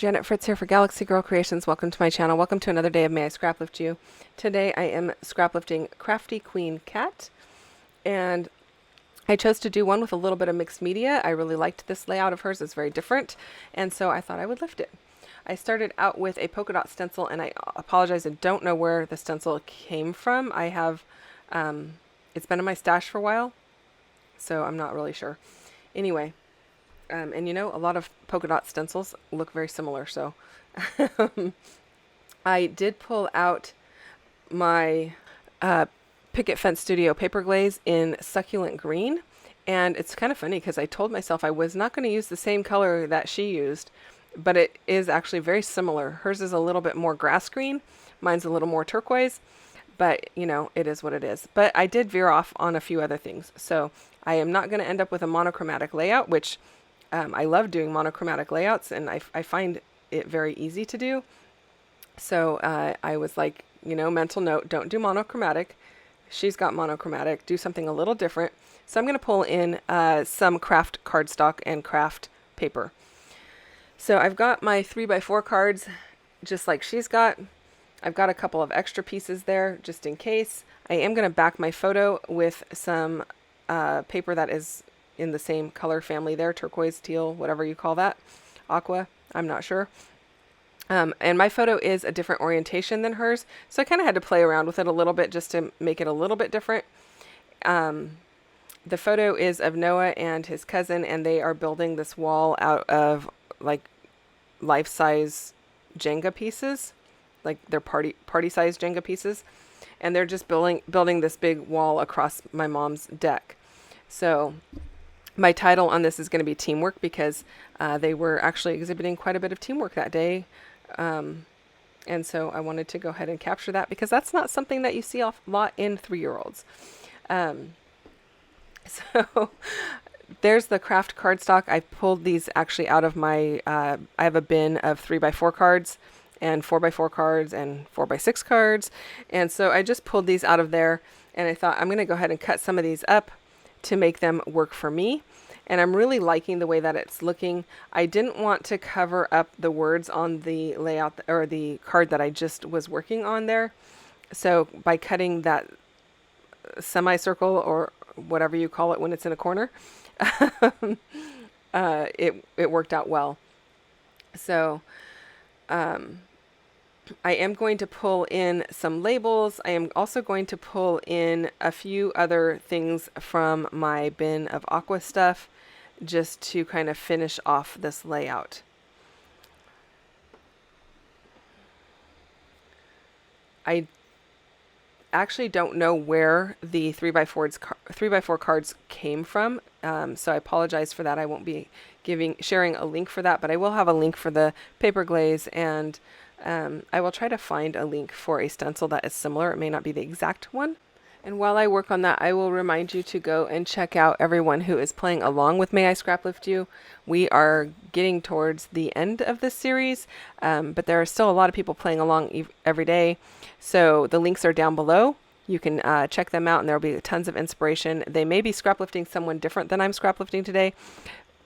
Janet Fritz here for Galaxy Girl Creations. Welcome to my channel. Welcome to another day of May I Scraplift You. Today I am scraplifting Crafty Queen Cat, and I chose to do one with a little bit of mixed media. I really liked this layout of hers. It's very different, and so I thought I would lift it. I started out with a polka dot stencil, and I apologize, I don't know where the stencil came from. I have, it's been in my stash for a while, so I'm not really sure. Anyway. And you know, a lot of polka dot stencils look very similar, so I did pull out my Picket Fence Studio paper glaze in succulent green, and it's kind of funny because I told myself I was not going to use the same color that she used, but it is actually very similar. Hers is a little bit more grass green, mine's a little more turquoise, but you know, it is what it is. But I did veer off on a few other things, so I am not going to end up with a monochromatic layout, which I love doing monochromatic layouts, and I find it very easy to do. So I was like, you know, mental note, don't do monochromatic. She's got monochromatic. Do something a little different. So I'm going to pull in some craft cardstock and craft paper. So I've got my 3x4 cards, just like she's got. I've got a couple of extra pieces there, just in case. I am going to back my photo with some paper that is in the same color family there, turquoise, teal, whatever you call that, aqua, I'm not sure. And my photo is a different orientation than hers, so I kind of had to play around with it a little bit just to make it a little bit different. The photo is of Noah and his cousin, and they are building this wall out of like life-size Jenga pieces, like they're party-size Jenga pieces, and they're just building this big wall across my mom's deck. So my title on this is going to be Teamwork, because they were actually exhibiting quite a bit of teamwork that day. And so I wanted to go ahead and capture that, because that's not something that you see a lot in 3-year-olds. So there's the craft cardstock. I pulled these actually out of my, I have a bin of 3x4 cards and 4x4 cards and 4x6 cards. And so I just pulled these out of there, and I thought I'm going to go ahead and cut some of these up to make them work for me. And I'm really liking the way that it's looking. I didn't want to cover up the words on the layout or the card that I just was working on there. So by cutting that semicircle, or whatever you call it when it's in a corner, it worked out well. So I am going to pull in some labels. I am also going to pull in a few other things from my bin of aqua stuff, just to kind of finish off this layout. I actually don't know where the 3x4 cards came from, so I apologize for that. I won't be sharing a link for that, but I will have a link for the paper glaze, and I will try to find a link for a stencil that is similar. It may not be the exact one. And while I work on that, I will remind you to go and check out everyone who is playing along with May I Scraplift You. We are getting towards the end of this series, but there are still a lot of people playing along every day. So the links are down below. You can check them out, and there will be tons of inspiration. They may be scraplifting someone different than I'm scraplifting today.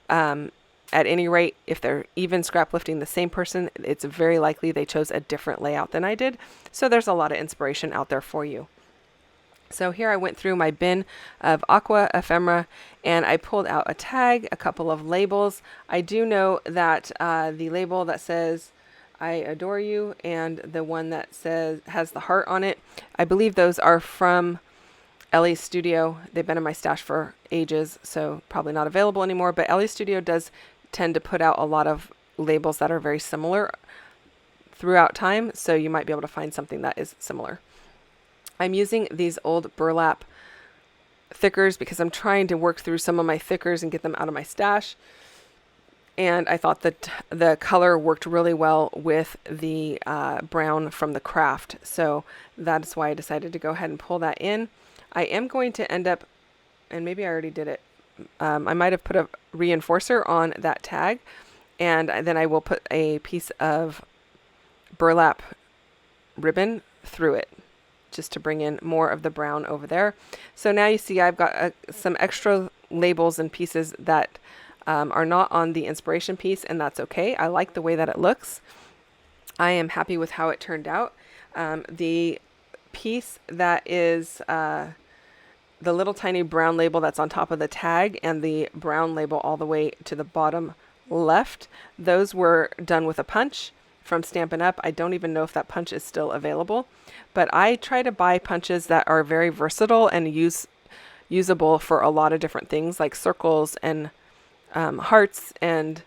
At any rate, if they're even scraplifting the same person, it's very likely they chose a different layout than I did. So there's a lot of inspiration out there for you. So here I went through my bin of aqua ephemera, and I pulled out a tag, a couple of labels. I do know that the label that says I adore you and the one that has the heart on it, I believe those are from Ellie's Studio. They've been in my stash for ages, so probably not available anymore, but Ellie's Studio does tend to put out a lot of labels that are very similar throughout time, so you might be able to find something that is similar. I'm using these old burlap thickers because I'm trying to work through some of my thickers and get them out of my stash. And I thought that the color worked really well with the brown from the craft. So that's why I decided to go ahead and pull that in. I am going to end up, and maybe I already did it, I might have put a reinforcer on that tag, and then I will put a piece of burlap ribbon through it, just to bring in more of the brown over there. So now you see I've got some extra labels and pieces that are not on the inspiration piece, and that's okay. I like the way that it looks. I am happy with how it turned out. The piece that is the little tiny brown label that's on top of the tag and the brown label all the way to the bottom left, those were done with a punch from Stampin' Up. I don't even know if that punch is still available, but I try to buy punches that are very versatile and usable for a lot of different things, like circles and hearts and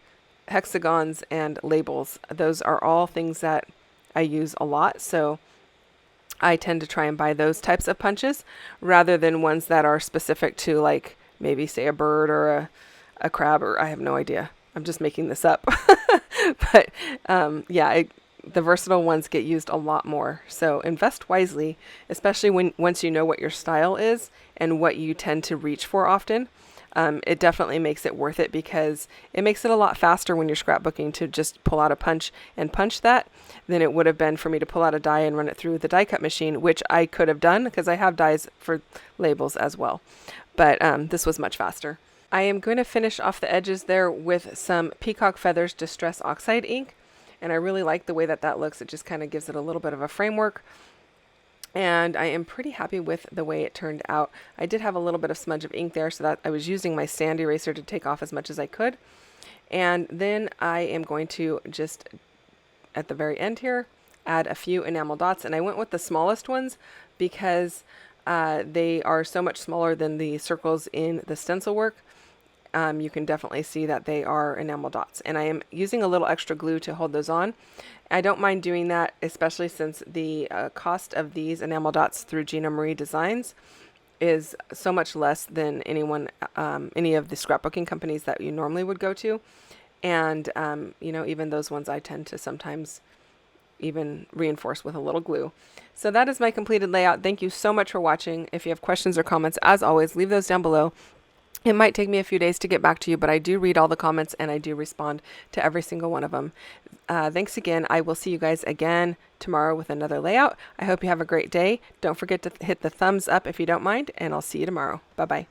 hexagons and labels. Those are all things that I use a lot, so I tend to try and buy those types of punches rather than ones that are specific to, like, maybe say a bird or a crab, or I have no idea. I'm just making this up. But yeah, the versatile ones get used a lot more. So invest wisely, especially once you know what your style is and what you tend to reach for often. It definitely makes it worth it, because it makes it a lot faster when you're scrapbooking to just pull out a punch and punch that than it would have been for me to pull out a die and run it through the die cut machine, which I could have done because I have dies for labels as well. But this was much faster. I am going to finish off the edges there with some Peacock Feathers Distress Oxide ink, and I really like the way that looks. It just kind of gives it a little bit of a framework. And I am pretty happy with the way it turned out. I did have a little bit of smudge of ink there, so that I was using my sand eraser to take off as much as I could. And then I am going to just, at the very end here, add a few enamel dots. And I went with the smallest ones because they are so much smaller than the circles in the stencil work. You can definitely see that they are enamel dots, and I am using a little extra glue to hold those on. I don't mind doing that, especially since the cost of these enamel dots through Gina Marie Designs is so much less than any of the scrapbooking companies that you normally would go to. And even those ones I tend to sometimes even reinforce with a little glue. So that is my completed layout. Thank you so much for watching. If you have questions or comments, as always, leave those down below. It might take me a few days to get back to you, but I do read all the comments and I do respond to every single one of them. Thanks again. I will see you guys again tomorrow with another layout. I hope you have a great day. Don't forget to hit the thumbs up if you don't mind, and I'll see you tomorrow. Bye-bye.